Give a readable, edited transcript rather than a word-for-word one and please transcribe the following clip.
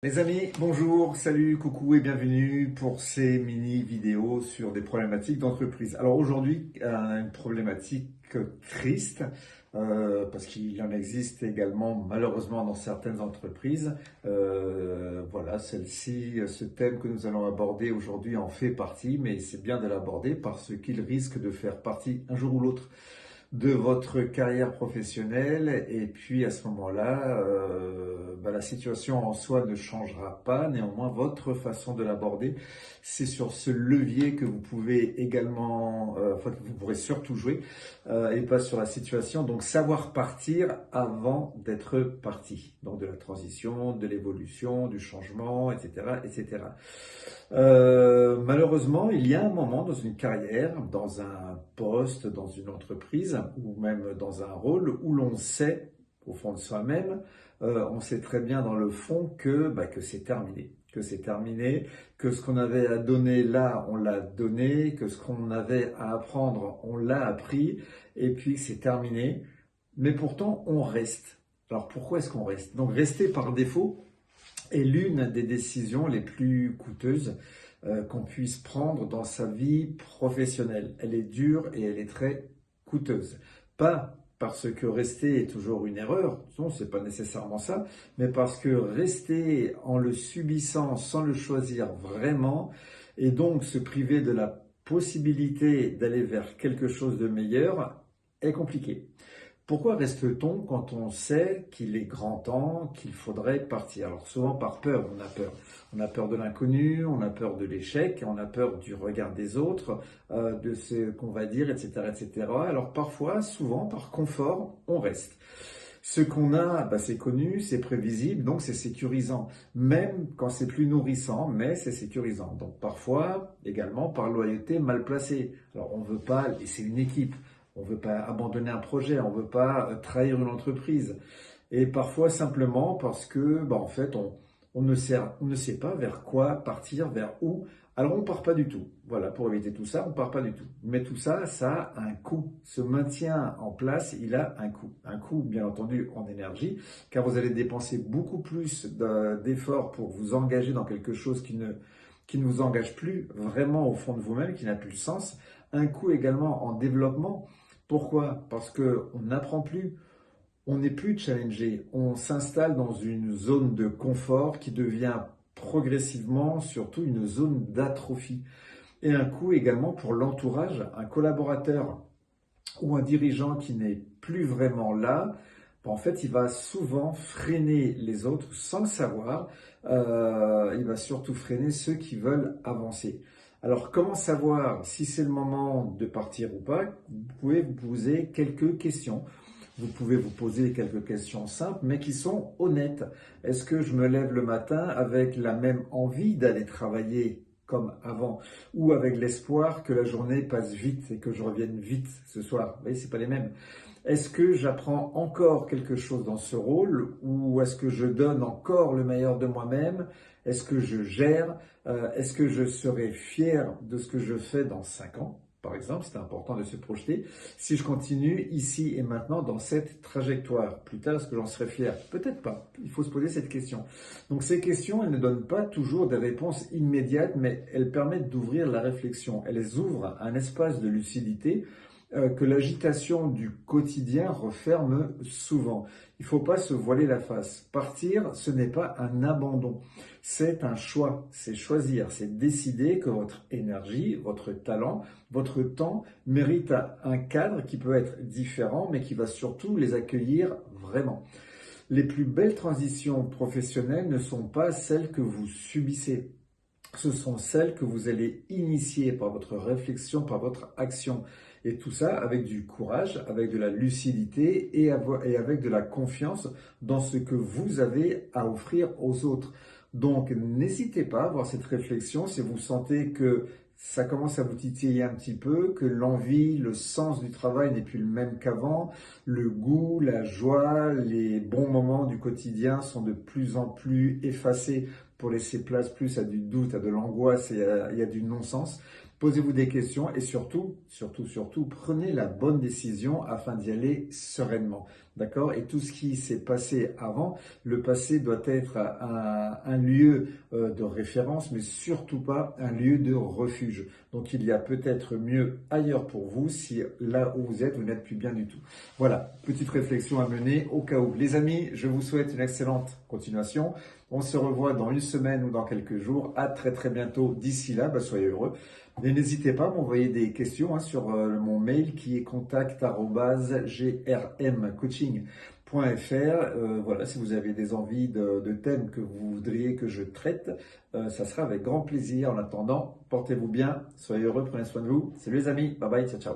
Les amis, bonjour, salut, coucou et bienvenue pour ces mini-vidéos sur des problématiques d'entreprise. Alors aujourd'hui, une problématique triste, parce qu'il en existe également malheureusement dans certaines entreprises. Voilà, celle-ci, ce thème que nous allons aborder aujourd'hui en fait partie, mais c'est bien de l'aborder parce qu'il risque de faire partie un jour ou l'autre de votre carrière professionnelle, et puis à ce moment-là, la situation en soi ne changera pas. Néanmoins, votre façon de l'aborder, c'est sur ce levier que vous pouvez également, enfin que vous pourrez surtout jouer, et pas sur la situation. Donc savoir partir avant d'être parti. Donc de la transition, de l'évolution, du changement, etc., etc. Malheureusement, il y a un moment dans une carrière, dans un poste, dans une entreprise ou même dans un rôle où l'on sait, au fond de soi-même, on sait très bien dans le fond que c'est terminé. Que c'est terminé, que ce qu'on avait à donner là, on l'a donné, que ce qu'on avait à apprendre, on l'a appris, et puis c'est terminé. Mais pourtant, on reste. Alors pourquoi est-ce qu'on reste? Donc rester par défaut est l'une des décisions les plus coûteuses qu'on puisse prendre dans sa vie professionnelle. Elle est dure et elle est très coûteuse. Pas parce que rester est toujours une erreur, non, c'est pas nécessairement ça, mais parce que rester en le subissant sans le choisir vraiment, et donc se priver de la possibilité d'aller vers quelque chose de meilleur, est compliqué. Pourquoi reste-t-on quand on sait qu'il est grand temps, qu'il faudrait partir? Alors souvent par peur, on a peur. On a peur de l'inconnu, on a peur de l'échec, on a peur du regard des autres, de ce qu'on va dire, etc., etc. Alors parfois, souvent, par confort, on reste. Ce qu'on a, c'est connu, c'est prévisible, donc c'est sécurisant. Même quand c'est plus nourrissant, mais c'est sécurisant. Donc parfois, également, par loyauté mal placée. Alors on ne veut pas laisser une équipe. On ne veut pas abandonner un projet, on ne veut pas trahir une entreprise. Et parfois simplement parce que, en fait, on ne sait pas vers quoi partir, vers où. Alors on ne part pas du tout. Voilà, pour éviter tout ça, on ne part pas du tout. Mais tout ça, ça a un coût. Ce maintien en place, il a un coût. Un coût, bien entendu, en énergie, car vous allez dépenser beaucoup plus d'efforts pour vous engager dans quelque chose qui ne vous engage plus vraiment au fond de vous-même, qui n'a plus de sens. Un coût également en développement. Pourquoi? Parce qu'on n'apprend plus, on n'est plus challengé, on s'installe dans une zone de confort qui devient progressivement surtout une zone d'atrophie. Et un coût également pour l'entourage, un collaborateur ou un dirigeant qui n'est plus vraiment là, en fait, il va souvent freiner les autres sans le savoir. Il va surtout freiner ceux qui veulent avancer. Alors, comment savoir si c'est le moment de partir ou pas? Vous pouvez vous poser quelques questions. Vous pouvez vous poser quelques questions simples, mais qui sont honnêtes. Est-ce que je me lève le matin avec la même envie d'aller travailler comme avant, ou avec l'espoir que la journée passe vite et que je revienne vite ce soir? Vous voyez, c'est pas les mêmes. Est-ce que j'apprends encore quelque chose dans ce rôle, ou est-ce que je donne encore le meilleur de moi-même? Est-ce que je gère? Est-ce que je serai fier de ce que je fais dans 5 ans? Par exemple, c'est important de se projeter. Si je continue ici et maintenant dans cette trajectoire, plus tard, est-ce que j'en serai fier? Peut-être pas. Il faut se poser cette question. Donc ces questions, elles ne donnent pas toujours des réponses immédiates, mais elles permettent d'ouvrir la réflexion. Elles ouvrent un espace de lucidité que l'agitation du quotidien referme souvent. Il ne faut pas se voiler la face. Partir, ce n'est pas un abandon, c'est un choix, c'est choisir, c'est décider que votre énergie, votre talent, votre temps mérite un cadre qui peut être différent, mais qui va surtout les accueillir vraiment. Les plus belles transitions professionnelles ne sont pas celles que vous subissez. Ce sont celles que vous allez initier par votre réflexion, par votre action. Et tout ça avec du courage, avec de la lucidité et avec de la confiance dans ce que vous avez à offrir aux autres. Donc, n'hésitez pas à avoir cette réflexion si vous sentez que ça commence à vous titiller un petit peu, que l'envie, le sens du travail n'est plus le même qu'avant, le goût, la joie, les bons moments du quotidien sont de plus en plus effacés pour laisser place plus à du doute, à de l'angoisse et à du non-sens. Posez-vous des questions et surtout, prenez la bonne décision afin d'y aller sereinement. D'accord? Et tout ce qui s'est passé avant, le passé doit être un lieu de référence, mais surtout pas un lieu de refuge. Donc il y a peut-être mieux ailleurs pour vous si là où vous êtes, vous n'êtes plus bien du tout. Voilà, petite réflexion à mener au cas où. Les amis, je vous souhaite une excellente continuation. On se revoit dans une semaine ou dans quelques jours. À très très bientôt. D'ici là, soyez heureux. Et n'hésitez pas à m'envoyer des questions sur mon mail qui est contact@grmcoaching.fr. Voilà, si vous avez des envies de thèmes que vous voudriez que je traite, ça sera avec grand plaisir. En attendant, portez-vous bien, soyez heureux, prenez soin de vous. Salut les amis, bye bye, ciao ciao.